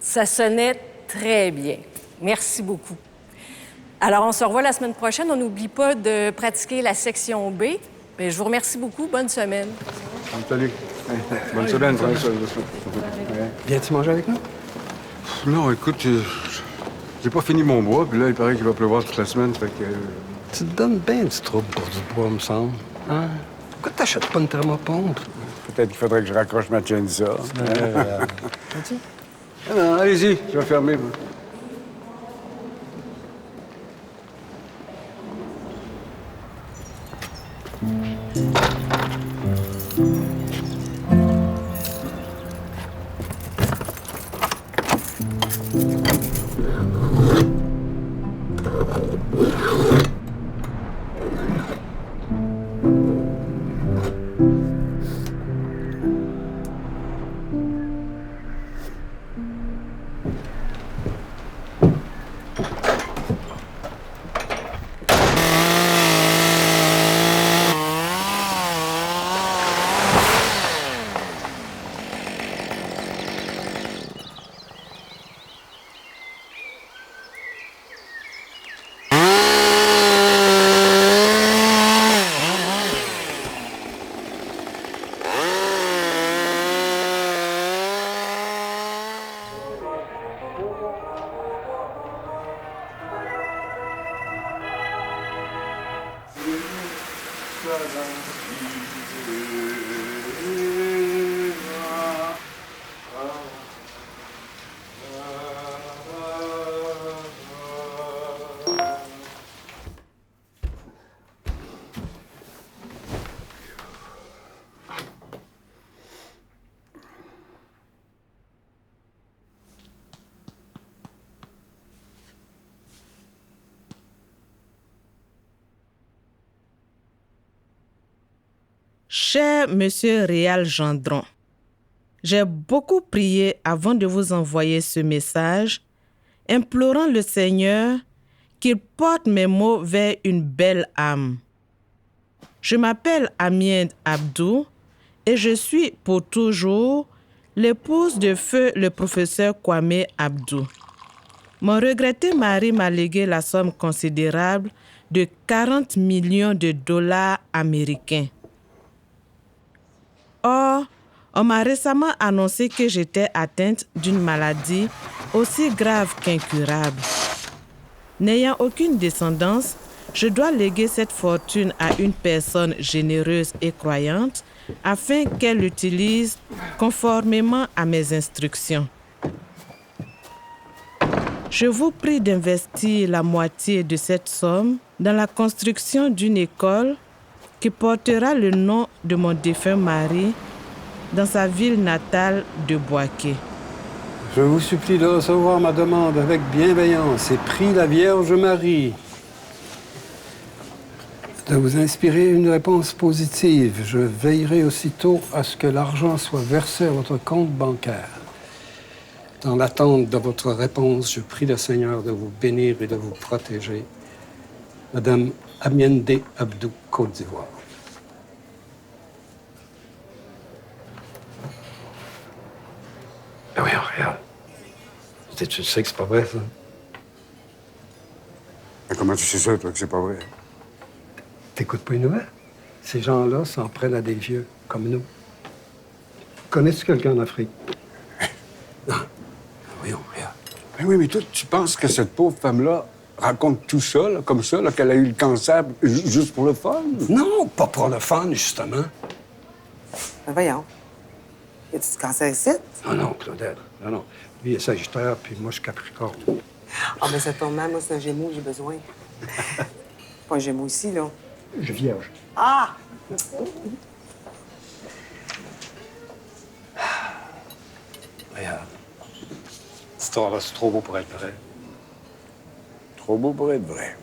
Ça sonnait très bien. Merci beaucoup. Alors, on se revoit la semaine prochaine. On n'oublie pas de pratiquer la section B. Bien, je vous remercie beaucoup. Bonne semaine. Salut. Bonne semaine, François. Viens-tu manger avec nous? Non, écoute, j'ai pas fini mon bois, puis là, il paraît qu'il va pleuvoir toute la semaine, fait que... Tu te donnes bien du trouble pour du bois, me semble. Hein? Pourquoi t'achètes pas une thermopompe? Peut-être qu'il faudrait que je raccroche ma chaîne, ça. As-tu? Non, allez-y, je vais fermer. Moi. Cher Monsieur Réal Gendron, j'ai beaucoup prié avant de vous envoyer ce message, implorant le Seigneur qu'il porte mes mots vers une belle âme. Je m'appelle Amiende Abdou et je suis pour toujours l'épouse de feu le professeur Kwame Abdou. Mon regretté mari m'a légué la somme considérable de 40 millions de dollars américains. Or, on m'a récemment annoncé que j'étais atteinte d'une maladie aussi grave qu'incurable. N'ayant aucune descendance, je dois léguer cette fortune à une personne généreuse et croyante afin qu'elle l'utilise conformément à mes instructions. Je vous prie d'investir la moitié de cette somme dans la construction d'une école qui portera le nom de mon défunt mari dans sa ville natale de Boaké. Je vous supplie de recevoir ma demande avec bienveillance et prie la Vierge Marie de vous inspirer une réponse positive. Je veillerai aussitôt à ce que l'argent soit versé à votre compte bancaire. Dans l'attente de votre réponse, je prie le Seigneur de vous bénir et de vous protéger. Madame Amiende Abdou, Côte d'Ivoire. Ben oui, regarde. Tu sais que c'est pas vrai, ça? Mais comment tu sais ça, toi, que c'est pas vrai? T'écoutes pas les nouvelles? Ces gens-là s'en prennent à des vieux, comme nous. Connais-tu quelqu'un en Afrique? Non. Voyons, regarde. Ben oui, mais toi, tu penses que cette pauvre femme-là raconte tout ça, là, comme ça, là, qu'elle a eu le cancer juste pour le fun? Non, pas pour le fun, justement. Ben voyons. Y a-tu du cancer ici? Non, Claudette. Non. Lui est Sagittaire, puis moi, je suis Capricorne. Ah, ben ça tombe mal. Moi, c'est un Gémeaux, j'ai besoin. Pas un Gémeaux ici, là. Je suis Vierge. Ah! Regarde. Cette histoire-là, c'est trop beau pour être vrai. Trop beau pour être vrai.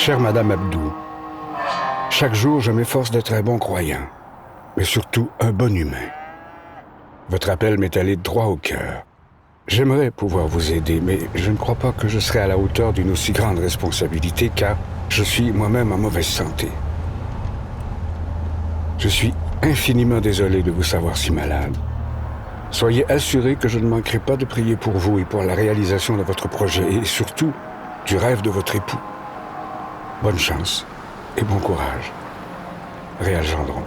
Chère Madame Abdou, chaque jour, je m'efforce d'être un bon croyant, mais surtout un bon humain. Votre appel m'est allé droit au cœur. J'aimerais pouvoir vous aider, mais je ne crois pas que je serai à la hauteur d'une aussi grande responsabilité, car je suis moi-même en mauvaise santé. Je suis infiniment désolé de vous savoir si malade. Soyez assurés que je ne manquerai pas de prier pour vous et pour la réalisation de votre projet, et surtout du rêve de votre époux. Bonne chance et bon courage. Réal Gendron.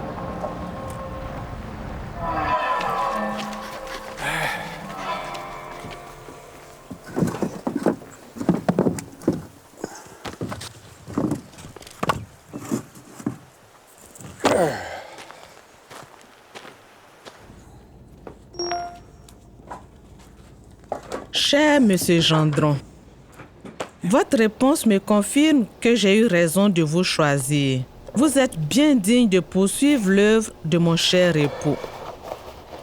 Cher Monsieur Gendron, votre réponse me confirme que j'ai eu raison de vous choisir. Vous êtes bien digne de poursuivre l'œuvre de mon cher époux.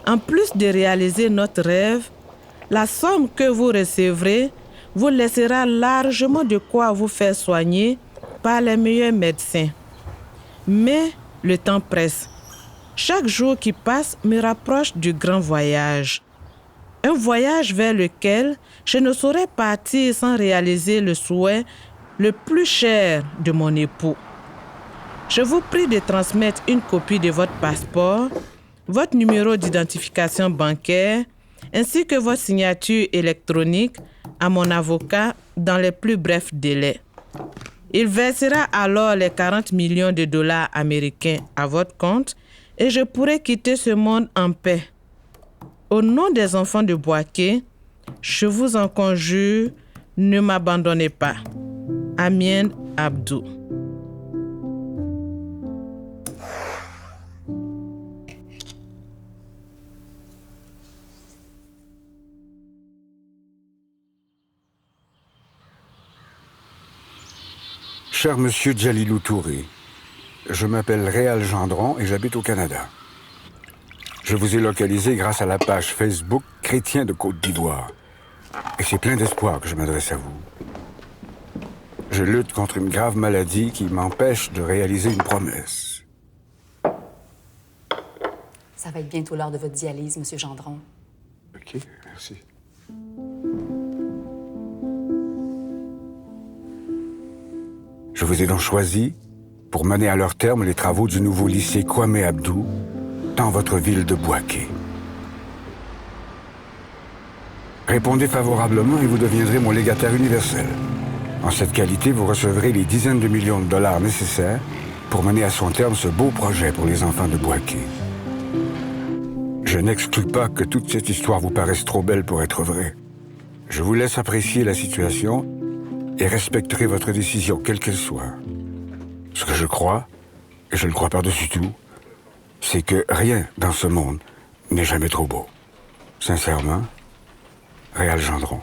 En plus de réaliser notre rêve, la somme que vous recevrez vous laissera largement de quoi vous faire soigner par les meilleurs médecins. Mais le temps presse. Chaque jour qui passe me rapproche du grand voyage. Un voyage vers lequel je ne saurais partir sans réaliser le souhait le plus cher de mon époux. Je vous prie de transmettre une copie de votre passeport, votre numéro d'identification bancaire, ainsi que votre signature électronique à mon avocat dans les plus brefs délais. Il versera alors les 40 millions de dollars américains à votre compte et je pourrai quitter ce monde en paix. Au nom des enfants de Boaké, je vous en conjure, ne m'abandonnez pas. Amien Abdou. Cher Monsieur Djalilou Touré, je m'appelle Réal Gendron et j'habite au Canada. Je vous ai localisé grâce à la page Facebook Chrétien de Côte d'Ivoire. Et c'est plein d'espoir que je m'adresse à vous. Je lutte contre une grave maladie qui m'empêche de réaliser une promesse. Ça va être bientôt l'heure de votre dialyse, Monsieur Gendron. OK, merci. Je vous ai donc choisi pour mener à leur terme les travaux du nouveau lycée Kwame Abdou dans votre ville de Boaké. Répondez favorablement et vous deviendrez mon légataire universel. En cette qualité, vous recevrez les dizaines de millions de dollars nécessaires pour mener à son terme ce beau projet pour les enfants de Boaké. Je n'exclus pas que toute cette histoire vous paraisse trop belle pour être vraie. Je vous laisse apprécier la situation et respecterai votre décision, quelle qu'elle soit. Ce que je crois, et je le crois par-dessus tout, c'est que rien dans ce monde n'est jamais trop beau. Sincèrement, Réal Gendron.